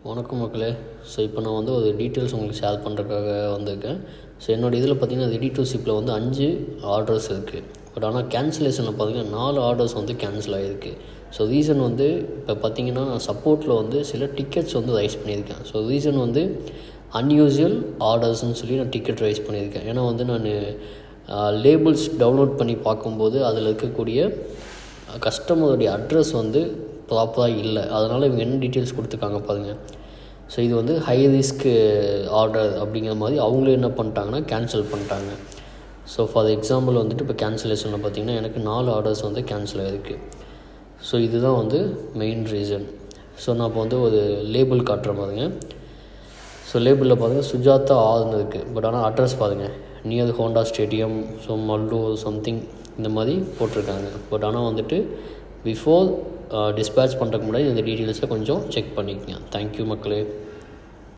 வணக்கம் மக்களே. ஸோ இப்போ நான் வந்து ஒரு டீட்டெயில்ஸ் உங்களுக்கு ஷேர் பண்ணுறதுக்காக வந்திருக்கேன். ஸோ என்னோடய இதில் பார்த்திங்கன்னா எடிட்டர்ஷிப்பில் வந்து 5 ஆர்டர்ஸ் இருக்குது. பட் ஆனால் கேன்சலேஷனில் பார்த்திங்கன்னா 4 ஆர்டர்ஸ் வந்து கேன்சல் ஆகிருக்கு. ஸோ ரீசன் வந்து இப்போ பார்த்திங்கன்னா நான் சப்போர்ட்டில் வந்து சில டிக்கெட்ஸ் வந்து ரைஸ் பண்ணியிருக்கேன். ஸோ ரீசன் வந்து அன்யூஷுவல் ஆர்டர்ஸ்ன்னு சொல்லி நான் டிக்கெட் ரைஸ் பண்ணியிருக்கேன். ஏன்னா வந்து நான் லேபிள்ஸ் டவுன்லோட் பண்ணி பார்க்கும்போது அதில் இருக்கக்கூடிய கஸ்டமருடைய அட்ரஸ் வந்து ப்ராப்பராக இல்லை. அதனால் இவங்க என்ன டீட்டெயில்ஸ் கொடுத்துருக்காங்க பாருங்கள். ஸோ இது வந்து ஹை ரிஸ்க்கு ஆர்டர் அப்படிங்கிற மாதிரி அவங்களே என்ன பண்ணிட்டாங்கன்னா கேன்சல் பண்ணிட்டாங்க. ஸோ ஃபார் எக்ஸாம்பிள் வந்துட்டு இப்போ கேன்சலேஷனில் பார்த்திங்கன்னா எனக்கு 4 ஆர்டர்ஸ் வந்து கேன்சல் ஆகிருக்கு. ஸோ இதுதான் வந்து மெயின் ரீசன். ஸோ நான் இப்போ வந்து ஒரு லேபிள் காட்டுறேன் பாருங்கள். ஸோ லேபிளில் பாருங்கள் சுஜாதா ஆர்னு இருக்குது. பட் ஆனால் அட்ரஸ் பாருங்கள் near Honda stadium, so Mallur something இந்த மாதிரி போட்டிருக்காங்க. பட் ஆனால் வந்துட்டு பிஃபோர் டிஸ்பேட்ச் பண்ணுறதுக்கு முன்னாடி இந்த டீட்டெயில்ஸை கொஞ்சம் செக் பண்ணிக்கங்க. தேங்க்யூ மக்களே.